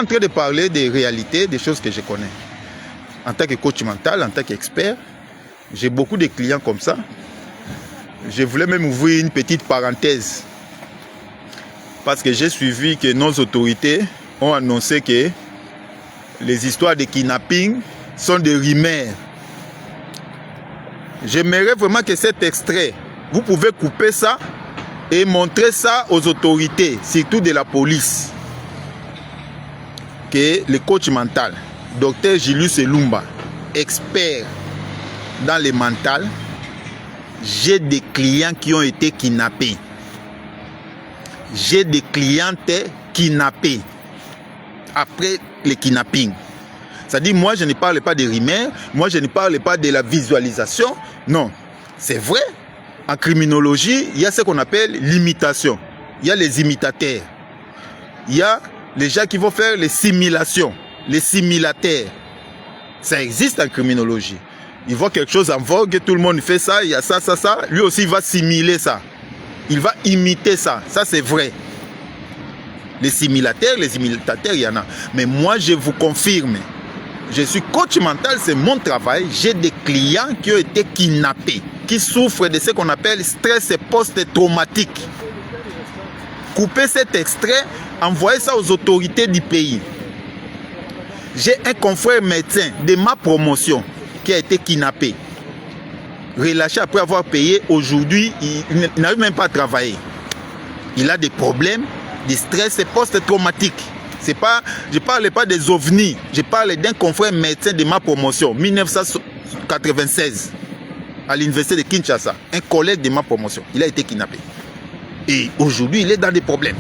en train de parler des réalités, des choses que je connais. En tant que coach mental, en tant qu'expert, j'ai beaucoup de clients comme ça. Je voulais même ouvrir une petite parenthèse. Parce que j'ai suivi que nos autorités ont annoncé que les histoires de kidnapping sont des rumeurs. J'aimerais vraiment que cet extrait, vous pouvez couper ça et montrer ça aux autorités, surtout de la police. Que le coach mental, Dr Julius Elumba, expert dans le mental, j'ai des clients qui ont été kidnappés. J'ai des clientes kidnappées après le kidnapping. C'est-à-dire, moi, je ne parle pas des rumeurs, moi, je ne parle pas de la visualisation. Non, c'est vrai. En criminologie, il y a ce qu'on appelle l'imitation. Il y a les imitateurs. Il y a les gens qui vont faire les simulations, les simulateurs. Ça existe en criminologie. Il voit quelque chose en vogue, tout le monde fait ça, il y a ça. Lui aussi, il va simuler ça. Il va imiter ça. Ça, c'est vrai. Les simulateurs, les imitateurs, il y en a. Mais moi, je vous confirme, je suis coach mental, c'est mon travail. J'ai des clients qui ont été kidnappés, qui souffrent de ce qu'on appelle stress post-traumatique. Coupez cet extrait, envoyez ça aux autorités du pays. J'ai un confrère médecin de ma promotion qui a été kidnappé. Relâché après avoir payé, aujourd'hui, il n'arrive même pas à travailler. Il a des problèmes de stress post-traumatique. Je ne parle pas des ovnis, je parle d'un confrère médecin de ma promotion, 1996, à l'université de Kinshasa. Un collègue de ma promotion, il a été kidnappé. Et aujourd'hui, il est dans des problèmes.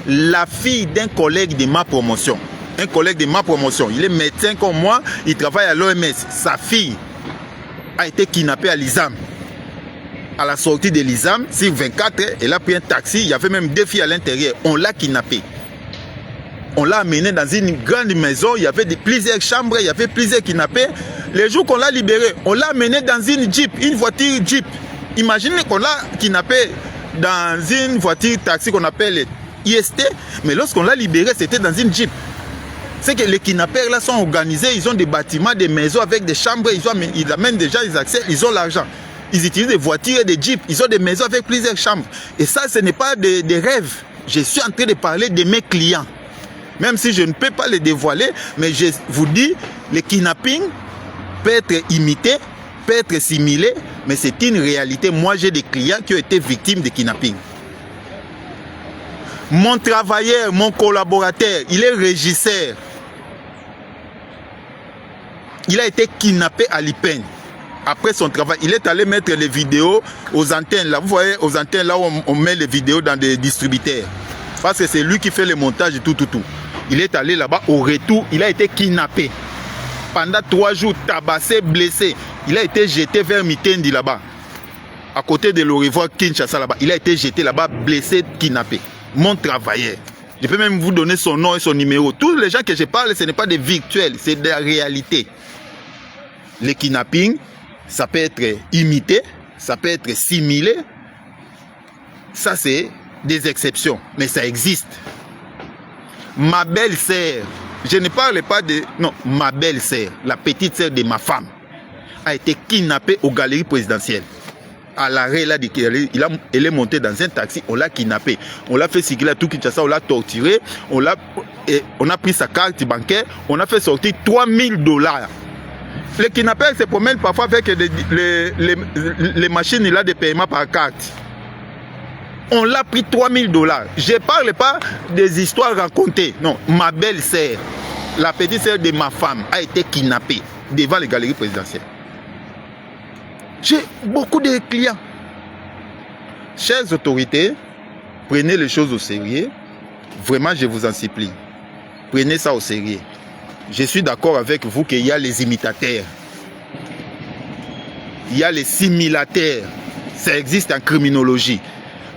La fille d'un collègue de ma promotion, il est médecin comme moi, il travaille à l'OMS. Sa fille a été kidnappée à l'ISAM. À la sortie de l'ISAM, sur 24 heures, elle a pris un taxi, il y avait même 2 filles à l'intérieur. On l'a kidnappée. On l'a amenée dans une grande maison, il y avait plusieurs chambres, il y avait plusieurs kidnappés. Les jours qu'on l'a libérée, on l'a amenée dans une Jeep, une voiture Jeep. Imaginez qu'on l'a kidnappée dans une voiture taxi qu'on appelle IST, mais lorsqu'on l'a libérée, c'était dans une Jeep. C'est que les kidnappeurs là sont organisés, ils ont des bâtiments, des maisons avec des chambres, ils amènent des gens, ils accèdent, ils ont l'argent. Ils utilisent des voitures et des jeeps, ils ont des maisons avec plusieurs chambres. Et ça, ce n'est pas des rêves. Je suis en train de parler de mes clients. Même si je ne peux pas les dévoiler, mais je vous dis, le kidnapping peut être imité, peut être simulé, mais c'est une réalité. Moi, j'ai des clients qui ont été victimes de kidnapping. Mon travailleur, mon collaborateur, il est régisseur. Il a été kidnappé à l'IPEN. Après son travail, il est allé mettre les vidéos aux antennes. Là, vous voyez, aux antennes, là où on met les vidéos dans des distributeurs. Parce que c'est lui qui fait le montage et tout. Il est allé là-bas. Au retour, il a été kidnappé. Pendant 3 jours, tabassé, blessé. Il a été jeté vers Mitendi là-bas. À côté de l'Orivoire Kinshasa là-bas. Il a été jeté là-bas, blessé, kidnappé. Mon travailleur. Je peux même vous donner son nom et son numéro. Tous les gens que je parle, ce n'est pas des virtuels, c'est de la réalité. Le kidnapping, ça peut être imité, ça peut être simulé. Ça, c'est des exceptions, mais ça existe. Ma belle-sœur, je ne parle pas de... Non, ma belle-sœur, la petite sœur de ma femme, a été kidnappée aux galeries présidentielles. À l'arrêt là, elle est montée dans un taxi, on l'a kidnappée. On l'a fait circuler à tout Kinshasa, on l'a torturée, on a pris sa carte bancaire, on a fait sortir $3000. Les kidnappeurs se promènent parfois avec les machines là de paiement par carte. On l'a pris $3000. Je ne parle pas des histoires racontées. Non, ma belle-sœur, la petite sœur de ma femme, a été kidnappée devant les galeries présidentielles. J'ai beaucoup de clients. Chères autorités, prenez les choses au sérieux. Vraiment, je vous en supplie. Prenez ça au sérieux. Je suis d'accord avec vous qu'il y a les imitateurs. Il y a les simulateurs. Ça existe en criminologie.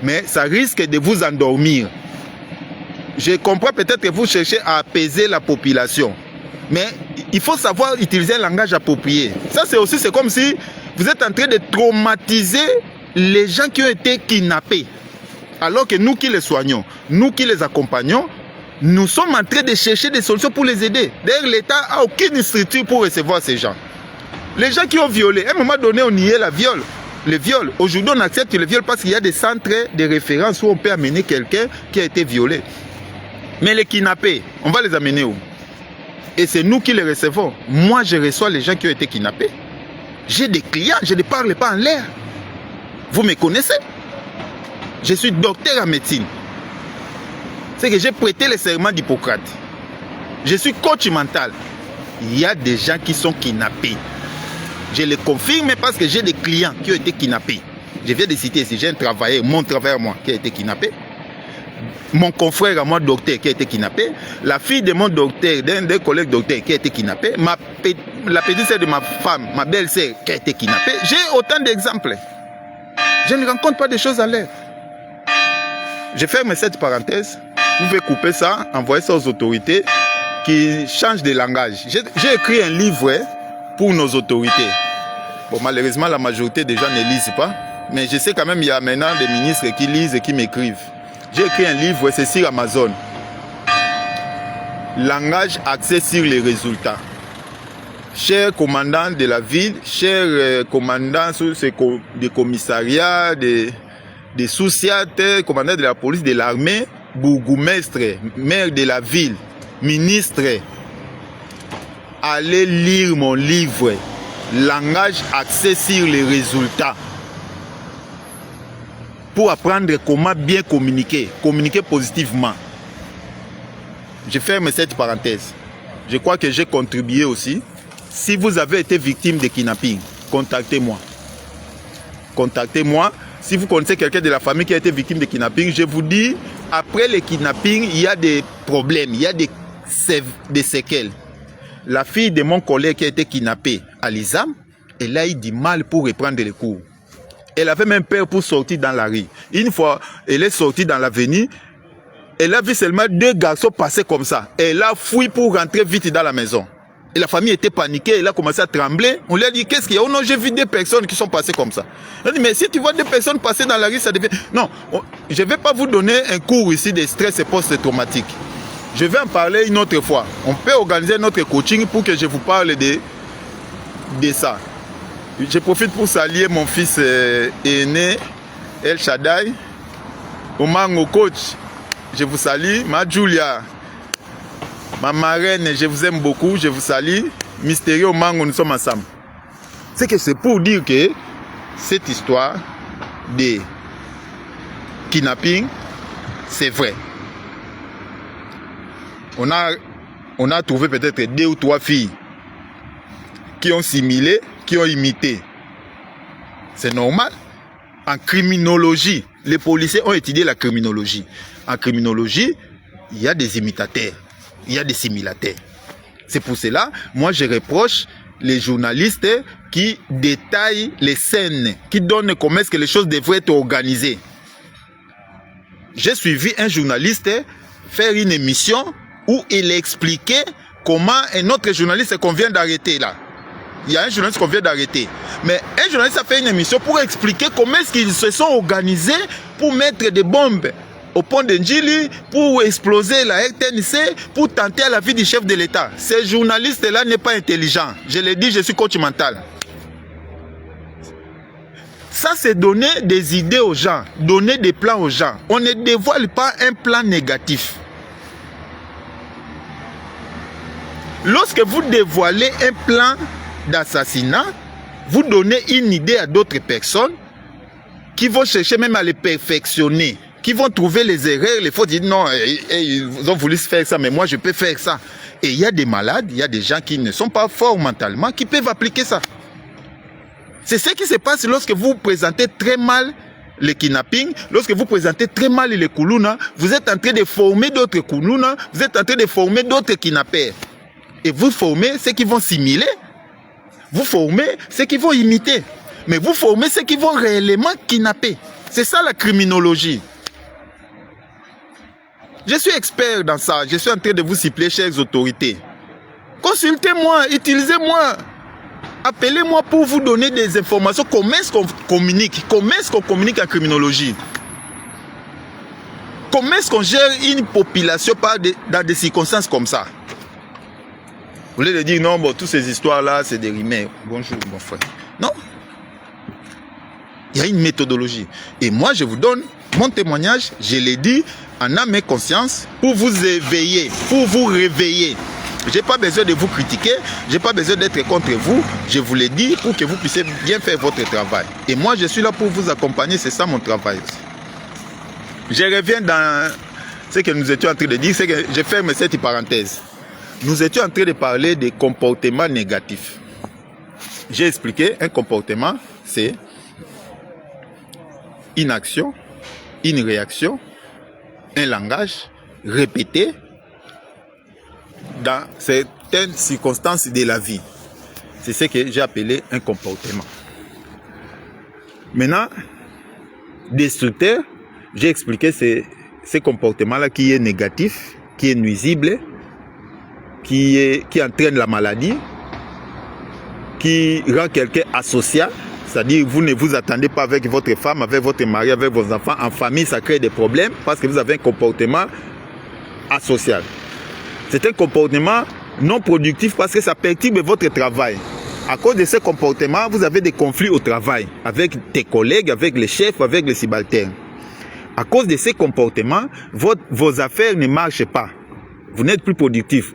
Mais ça risque de vous endormir. Je comprends peut-être que vous cherchez à apaiser la population. Mais il faut savoir utiliser un langage approprié. Ça, c'est comme si vous êtes en train de traumatiser les gens qui ont été kidnappés. Alors que nous qui les soignons, nous qui les accompagnons, Nous sommes en train de chercher des solutions pour les aider. D'ailleurs, l'État n'a aucune structure pour recevoir ces gens. Les gens qui ont violé, à un moment donné, on niait le viol. Aujourd'hui, on accepte le viol parce qu'il y a des centres de référence où on peut amener quelqu'un qui a été violé. Mais les kidnappés, on va les amener où? Et c'est nous qui les recevons. Moi, je reçois les gens qui ont été kidnappés. J'ai des clients, je ne parle pas en l'air. Vous me connaissez? Je suis docteur en médecine. C'est que j'ai prêté le serment d'Hippocrate. Je suis coach mental. Il y a des gens qui sont kidnappés. Je le confirme parce que j'ai des clients qui ont été kidnappés. Je viens de citer ici, j'ai un travailleur, mon travailleur moi, qui a été kidnappé. Mon confrère à moi, docteur, qui a été kidnappé. La fille de mon docteur, d'un des collègues docteurs, qui a été kidnappé. La petite sœur de ma femme, ma belle-sœur, qui a été kidnappée. J'ai autant d'exemples. Je ne rencontre pas des choses à l'air. Je ferme cette parenthèse. Vous pouvez couper ça, envoyer ça aux autorités qui changent de langage. J'ai écrit un livre pour nos autorités. Bon, malheureusement, la majorité des gens ne lisent pas. Mais je sais quand même qu'il y a maintenant des ministres qui lisent et qui m'écrivent. J'ai écrit un livre, c'est sur Amazon. Langage axé sur les résultats. Chers commandants de la ville, chers commandants des commissariats, des sous-siates, commandants de la police, de l'armée, bourgmestre, maire de la ville, ministre, allez lire mon livre, Langage axé sur les résultats, pour apprendre comment bien communiquer positivement. Je ferme cette parenthèse. Je crois que j'ai contribué aussi. Si vous avez été victime de kidnapping, contactez-moi. Contactez-moi. Si vous connaissez quelqu'un de la famille qui a été victime de kidnapping, je vous dis, après le kidnapping, il y a des problèmes, il y a des séquelles. La fille de mon collègue qui a été kidnappée à l'ISAM, elle a eu du mal pour reprendre les cours. Elle avait même peur pour sortir dans la rue. Une fois, elle est sortie dans l'avenue, elle a vu seulement 2 garçons passer comme ça. Elle a fui pour rentrer vite dans la maison. Et la famille était paniquée, elle a commencé à trembler. On lui a dit, qu'est-ce qu'il y a? Oh non, j'ai vu 2 personnes qui sont passées comme ça. Elle a dit, mais si tu vois 2 personnes passer dans la rue, ça devient... Non, je ne vais pas vous donner un cours ici de stress et post-traumatique. Je vais en parler une autre fois. On peut organiser notre coaching pour que je vous parle de ça. Je profite pour saluer mon fils aîné, El Shaddai, Omango coach. Je vous salue, ma Julia. Ma marraine, je vous aime beaucoup, je vous salue. Mystérieux Mango, nous sommes ensemble. C'est pour dire que cette histoire de kidnapping, c'est vrai. On a trouvé peut-être 2 ou 3 filles qui ont simulé, qui ont imité. C'est normal. En criminologie, les policiers ont étudié la criminologie. En criminologie, il y a des imitateurs. Il y a des simulateurs. C'est pour cela, moi je reproche les journalistes qui détaillent les scènes, qui donnent comment est-ce que les choses devraient être organisées. J'ai suivi un journaliste faire une émission où il expliquait comment un autre journaliste qu'on vient d'arrêter là. Il y a un journaliste qu'on vient d'arrêter. Mais un journaliste a fait une émission pour expliquer comment est-ce qu'ils se sont organisés pour mettre des bombes au pont d'Ndjili, pour exploser la RTNC, pour tenter à la vie du chef de l'État. Ce journaliste-là n'est pas intelligent. Je l'ai dit, je suis coach mental. Ça, c'est donner des idées aux gens, donner des plans aux gens. On ne dévoile pas un plan négatif. Lorsque vous dévoilez un plan d'assassinat, vous donnez une idée à d'autres personnes qui vont chercher même à les perfectionner, qui vont trouver les erreurs, les fautes, dire non, ils ont voulu faire ça, mais moi je peux faire ça. Et il y a des malades, il y a des gens qui ne sont pas forts mentalement, qui peuvent appliquer ça. C'est ce qui se passe lorsque vous présentez très mal le kidnapping, lorsque vous présentez très mal les Koulouna, vous êtes en train de former d'autres Koulouna, vous êtes en train de former d'autres kidnappeurs. Et vous formez ceux qui vont simuler, vous formez ceux qui vont imiter, mais vous formez ceux qui vont réellement kidnapper. C'est ça la criminologie. Je suis expert dans ça. Je suis en train de vous cibler, chères autorités. Consultez-moi, utilisez-moi. Appelez-moi pour vous donner des informations. Comment est-ce qu'on communique? Comment est-ce qu'on communique en criminologie? Comment est-ce qu'on gère une population dans des circonstances comme ça? Vous voulez dire, non, bon, toutes ces histoires-là, c'est des rimes. Bonjour, mon frère. Non. Il y a une méthodologie. Et moi, je vous donne mon témoignage, je l'ai dit, en âme et conscience, pour vous éveiller, pour vous réveiller. Je n'ai pas besoin de vous critiquer, je n'ai pas besoin d'être contre vous, je vous l'ai dit pour que vous puissiez bien faire votre travail. Et moi, je suis là pour vous accompagner, c'est ça mon travail. Je reviens dans ce que nous étions en train de dire, c'est que je ferme cette parenthèse. Nous étions en train de parler des comportements négatifs. J'ai expliqué, un comportement, c'est une action, une réaction, un langage répété dans certaines circonstances de la vie. C'est ce que j'ai appelé un comportement. Maintenant, destructeur, j'ai expliqué ce comportement-là qui est négatif, qui est nuisible, qui entraîne la maladie, qui rend quelqu'un asocial, c'est-à-dire vous ne vous attendez pas avec votre femme, avec votre mari, avec vos enfants, en famille, ça crée des problèmes parce que vous avez un comportement asocial. C'est un comportement non productif parce que ça perturbe votre travail. À cause de ce comportement, vous avez des conflits au travail avec tes collègues, avec les chefs, avec les subalternes. À cause de ces comportements, vos affaires ne marchent pas. Vous n'êtes plus productif.